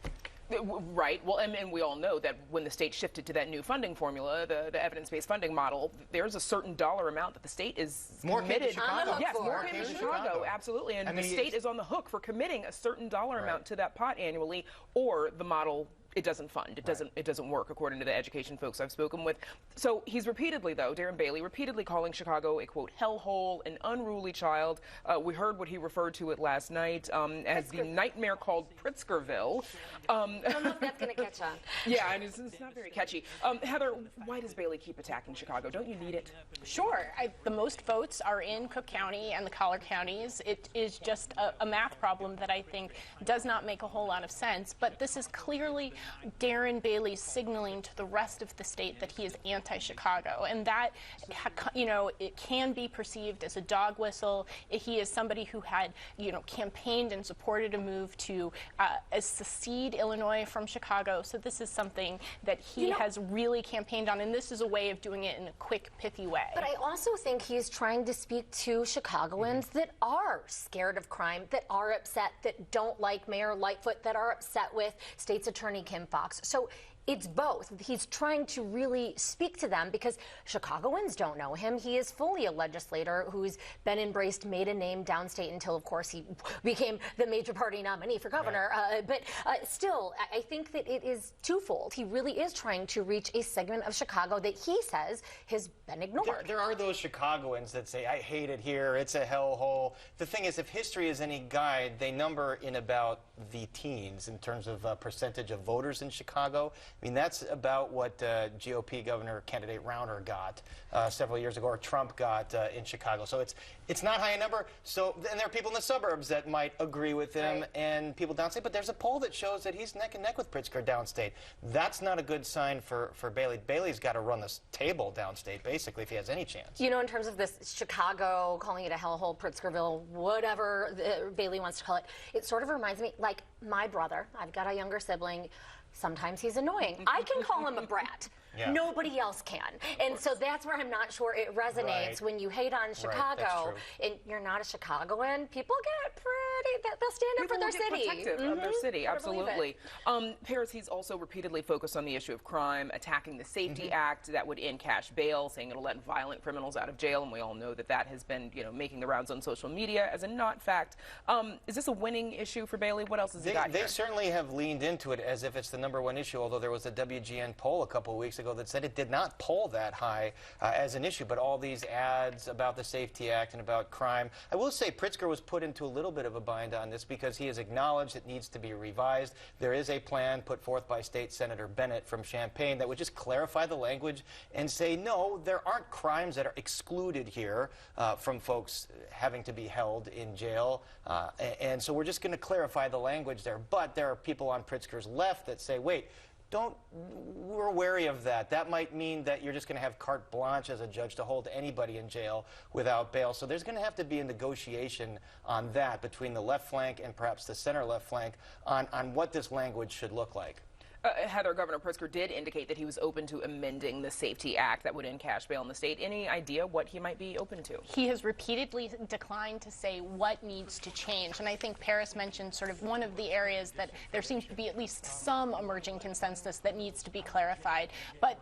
Right. Well, and we all know that when the state shifted to that new funding formula, the evidence-based funding model, there's a certain dollar amount that the state is committed. Yes, more came to Chicago, absolutely. And the state is on the hook for committing a certain dollar amount to that pot annually, or the model it doesn't fund. It doesn't work, according to the education folks I've spoken with. So he's repeatedly, though, Darren Bailey, repeatedly calling Chicago a, quote, hellhole, an unruly child. We heard what he referred to it last night as the nightmare called Pritzkerville. I don't know if that's going to catch on. Yeah, and it's not very catchy. Heather, why does Bailey keep attacking Chicago? Don't you need it? Sure. The most votes are in Cook County and the collar counties. It is just a math problem that I think does not make a whole lot of sense. But this is clearly Darren Bailey signaling to the rest of the state that he is anti-Chicago, and that, you know, it can be perceived as a dog whistle. He is somebody who had, you know, campaigned and supported a move to secede Illinois from Chicago. So this is something that he has really campaigned on, and this is a way of doing it in a quick, pithy way. But I also think he's trying to speak to Chicagoans that are scared of crime, that are upset, that don't like Mayor Lightfoot, that are upset with State's Attorney Kim Foxx. So it's both. He's trying to really speak to them because Chicagoans don't know him. He is fully a legislator who's been embraced, made a name downstate until, of course, he became the major party nominee for governor. Right. But still, I think that it is twofold. He really is trying to reach a segment of Chicago that he says has been ignored. There are those Chicagoans that say, I hate it here, it's a hellhole. The thing is, if history is any guide, they number in about the teens in terms of percentage of voters in Chicago. I mean, that's about what GOP governor candidate Rauner got several years ago, or Trump got in Chicago. So it's not high a number. So, and there are people in the suburbs that might agree with him, and people downstate. But there's a poll that shows that he's neck and neck with Pritzker downstate. That's not a good sign for Bailey. Bailey's got to run this table downstate, basically, if he has any chance. You know, in terms of this Chicago, calling it a hellhole, Pritzkerville, whatever Bailey wants to call it, it sort of reminds me, like my brother. I've got a younger sibling. Sometimes he's annoying. I can call him a brat. Yeah. Nobody else can. And so that's where I'm not sure it resonates when you hate on Chicago and you're not a Chicagoan. People get pretty, they'll stand up for their city. Protective of their city, absolutely. Paris, he's also repeatedly focused on the issue of crime, attacking the Safety Act that would end cash bail, saying it'll let violent criminals out of jail, and we all know that that has been, you know, making the rounds on social media as a not fact. Is this a winning issue for Bailey? What else has he got here? They certainly have leaned into it as if it's the #1 issue, although there was a WGN poll a couple of weeks ago that said it did not poll that high as an issue, but all these ads about the Safety Act and about crime. I will say Pritzker was put into a little bit of a bind on this because he has acknowledged it needs to be revised. There is a plan put forth by State Senator Bennett from Champaign that would just clarify the language and say, no, there aren't crimes that are excluded here from folks having to be held in jail. And so we're just going to clarify the language there. But there are people on Pritzker's left that say, wait, we're wary of that. That might mean that you're just going to have carte blanche as a judge to hold anybody in jail without bail. So there's going to have to be a negotiation on that between the left flank and perhaps the center left flank on what this language should look like. Heather, Governor Pritzker did indicate that he was open to amending the Safety Act that would end cash bail in the state. Any idea what he might be open to? He has repeatedly declined to say what needs to change. And I think Paris mentioned sort of one of the areas that there seems to be at least some emerging consensus that needs to be clarified. But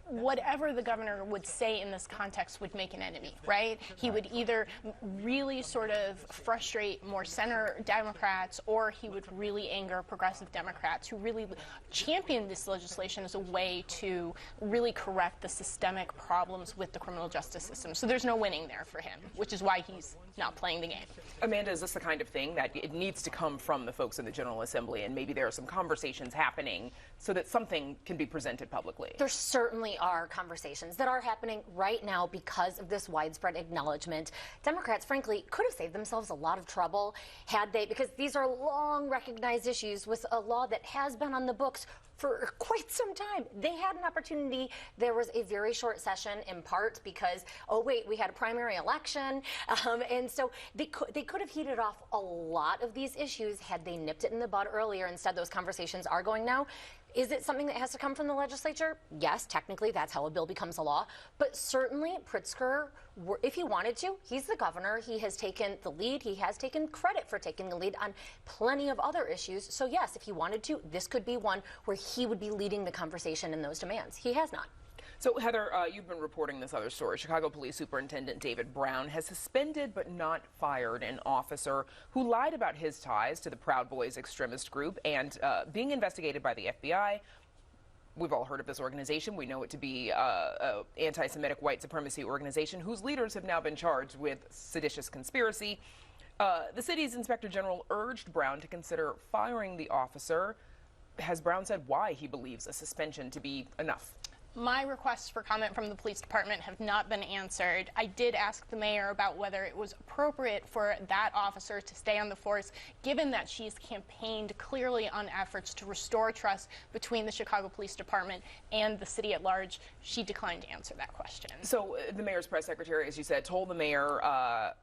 whatever the governor would say in this context would make an enemy, right? He would either really sort of frustrate more center Democrats, or he would really anger progressive Democrats who really championed this legislation as a way to really correct the systemic problems with the criminal justice system. So there's no winning there for him, which is why he's not playing the game. Amanda, is this the kind of thing that it needs to come from the folks in the General Assembly, and maybe there are some conversations happening so that something can be presented publicly? There certainly are conversations that are happening right now because of this widespread acknowledgement. Democrats, frankly, could have saved themselves a lot of trouble had they, because these are long recognized issues with a law that has been on the books for quite some time. They had an opportunity. There was a very short session, in part because, oh wait, we had a primary election, and so they could have heated off a lot of these issues had they nipped it in the bud earlier. Instead, those conversations are going now. Is it something that has to come from the legislature? Yes, technically, that's how a bill becomes a law. But certainly, Pritzker, if he wanted to, he's the governor. He has taken the lead. He has taken credit for taking the lead on plenty of other issues. So yes, if he wanted to, this could be one where he would be leading the conversation in those demands. He has not. So, Heather, you've been reporting this other story. Chicago Police Superintendent David Brown has suspended but not fired an officer who lied about his ties to the Proud Boys extremist group and being investigated by the FBI. We've all heard of this organization. We know it to be an anti-Semitic white supremacy organization whose leaders have now been charged with seditious conspiracy. The city's inspector general urged Brown to consider firing the officer. Has Brown said why he believes a suspension to be enough? My requests for comment from the police department have not been answered. I did ask the mayor about whether it was appropriate for that officer to stay on the force, given that she's campaigned clearly on efforts to restore trust between the Chicago Police Department and the city at large. She declined to answer that question. So the mayor's press secretary, as you said, told the mayor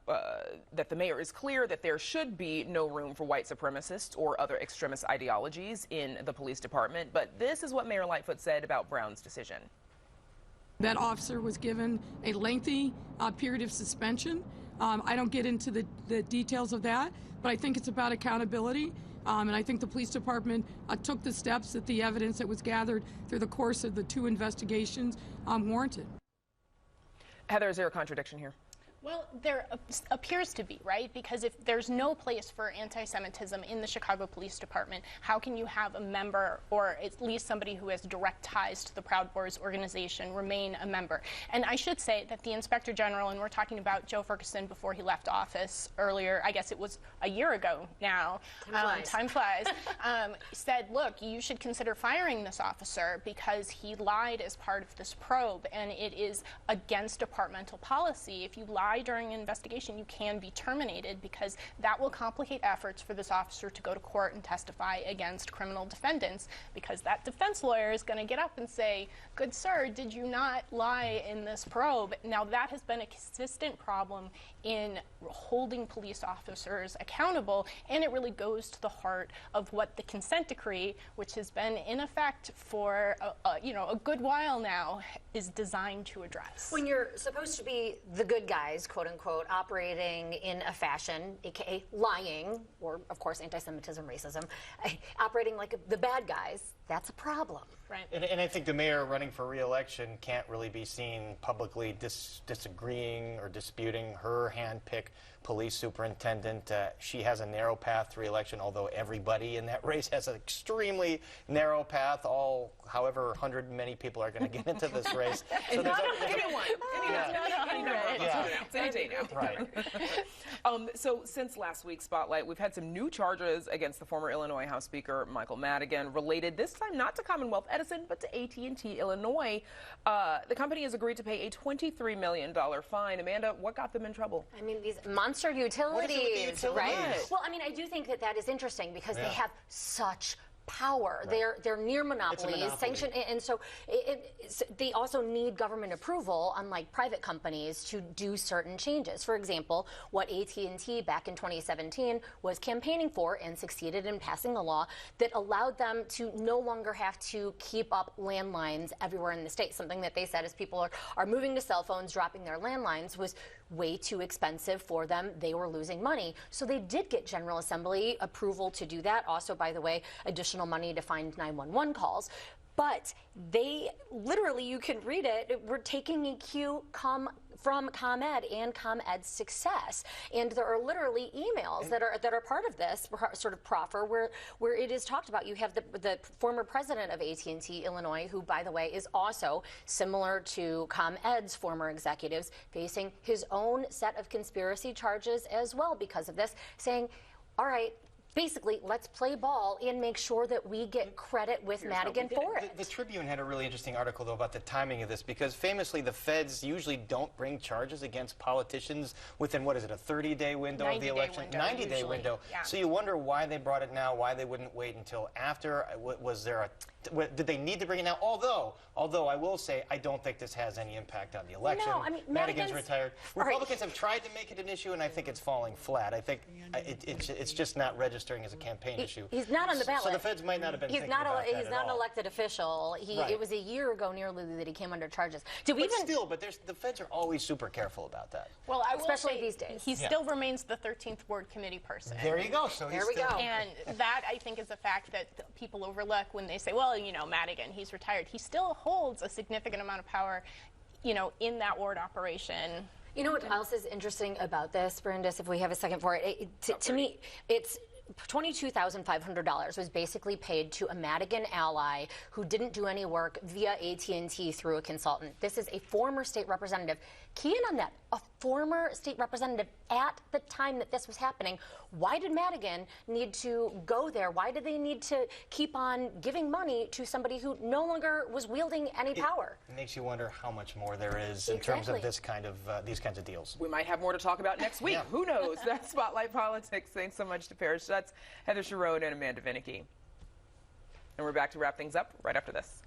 that the mayor is clear that there should be no room for white supremacists or other extremist ideologies in the police department. But this is what Mayor Lightfoot said about Brown's decision. That officer was given a lengthy period of suspension. I don't get into the details of that, but I think it's about accountability. And I think the police department took the steps that the evidence that was gathered through the course of the 2 investigations warranted. Heather, is there a contradiction here? Well, there appears to be, right? Because if there's no place for anti-Semitism in the Chicago Police Department, how can you have a member, or at least somebody who has direct ties to the Proud Boys organization, remain a member? And I should say that the Inspector General, and we're talking about Joe Ferguson before he left office earlier, I guess it was a year ago now, time flies, said, look, you should consider firing this officer because he lied as part of this probe, and it is against departmental policy. If you lie during an investigation, you can be terminated because that will complicate efforts for this officer to go to court and testify against criminal defendants, because that defense lawyer is going to get up and say, good sir, did you not lie in this probe? Now, that has been a consistent problem in holding police officers accountable, and it really goes to the heart of what the consent decree, which has been in effect for a good while now, is designed to address. When you're supposed to be the good guys, quote unquote, operating in a fashion, aka lying, or of course anti-Semitism, racism, operating like the bad guys, that's a problem. Right. And I think the mayor running for re-election can't really be seen publicly disagreeing or disputing her hand-picked police superintendent. She has a narrow path to re-election, although everybody in that race has an extremely narrow path. However 100 many people are going to get into this race. So there's anyone. It's any day now. Right. So since last week's Spotlight, we've had some new charges against the former Illinois House Speaker Michael Madigan, related this time not to Commonwealth Edison, but to AT&T Illinois. The company has agreed to pay a $23 million fine. Amanda, what got them in trouble? I mean, these monster utilities, right? Yes. Well, I mean, I do think that is interesting because they have such power. Right. They're near monopolies, sanctioned, and so they also need government approval, unlike private companies, to do certain changes. For example, what AT&T back in 2017 was campaigning for and succeeded in passing a law that allowed them to no longer have to keep up landlines everywhere in the state. Something that they said as people are moving to cell phones, dropping their landlines, was way too expensive for them. They were losing money. So they did get General Assembly approval to do that. Also, by the way, additional money to find 911 calls. But they literally, you can read it, we're taking a cue from ComEd and ComEd's success. And there are literally emails that are part of this sort of proffer where it is talked about. You have the former president of AT&T Illinois, who, by the way, is also similar to ComEd's former executives, facing his own set of conspiracy charges as well because of this, saying, all right, basically, let's play ball and make sure that we get credit with Madigan for it. The Tribune had a really interesting article, though, about the timing of this, because famously the feds usually don't bring charges against politicians within, what is it, a 30-day window of the election? 90-day window. Yeah. So you wonder why they brought it now, why they wouldn't wait until after. Was there did they need to bring it now? Although I will say, I don't think this has any impact on the election. No, I mean, Madigan's retired. Republicans have tried to make it an issue, and I think it's falling flat. I think it's just not registering as a campaign issue. He's not on the ballot. So the feds might not have been thinking about that He's not an elected official. It was a year ago nearly that he came under charges. But the feds are always super careful about that. Well, I will especially say these days. He still remains the 13th Ward Committee person. There you go. So there we go. And that, I think, is a fact that people overlook when they say, well, you know, Madigan, he's retired. He still holds a significant amount of power, you know, in that ward operation. You know what else is interesting about this, Brandis, if we have a second for it? To me, it's $22,500 was basically paid to a Madigan ally who didn't do any work via AT&T through a consultant. This is a former state representative. Key in on that. a former state representative at the time that this was happening. Why did Madigan need to go there? Why did they need to keep on giving money to somebody who no longer was wielding any power? It makes you wonder how much more there is in terms of this kind of these kinds of deals. We might have more to talk about next week. Yeah. Who knows? That's Spotlight Politics. Thanks so much to Paris Schutz, Heather Sherrod, and Amanda Vinicky. And we're back to wrap things up right after this.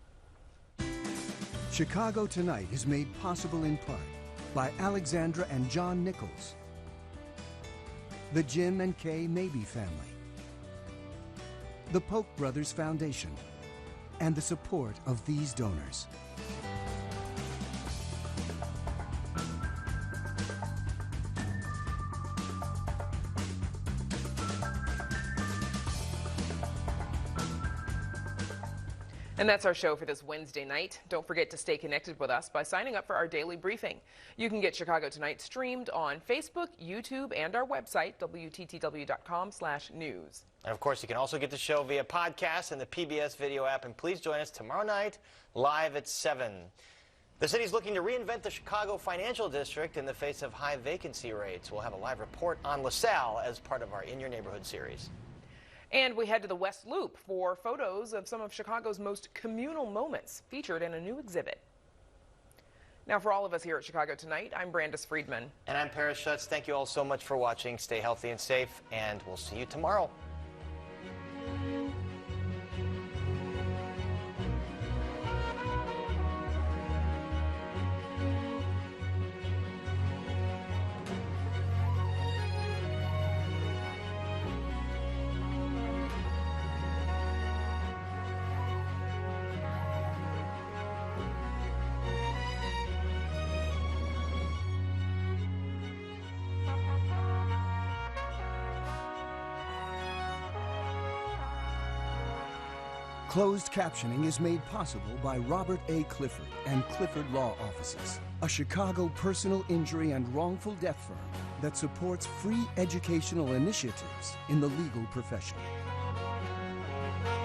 Chicago Tonight is made possible in part by Alexandra and John Nichols, the Jim and Kay Mabey family, the Polk Brothers Foundation, and the support of these donors. And that's our show for this Wednesday night. Don't forget to stay connected with us by signing up for our daily briefing. You can get Chicago Tonight streamed on Facebook, YouTube, and our website, WTTW.com/news. And of course, you can also get the show via podcast and the PBS video app. And please join us tomorrow night, live at 7. The city's looking to reinvent the Chicago financial district in the face of high vacancy rates. We'll have a live report on LaSalle as part of our In Your Neighborhood series. And we head to the West Loop for photos of some of Chicago's most communal moments featured in a new exhibit. Now, for all of us here at Chicago Tonight, I'm Brandis Friedman. And I'm Paris Schutz. Thank you all so much for watching. Stay healthy and safe, and we'll see you tomorrow. Closed captioning is made possible by Robert A. Clifford and Clifford Law Offices, a Chicago personal injury and wrongful death firm that supports free educational initiatives in the legal profession.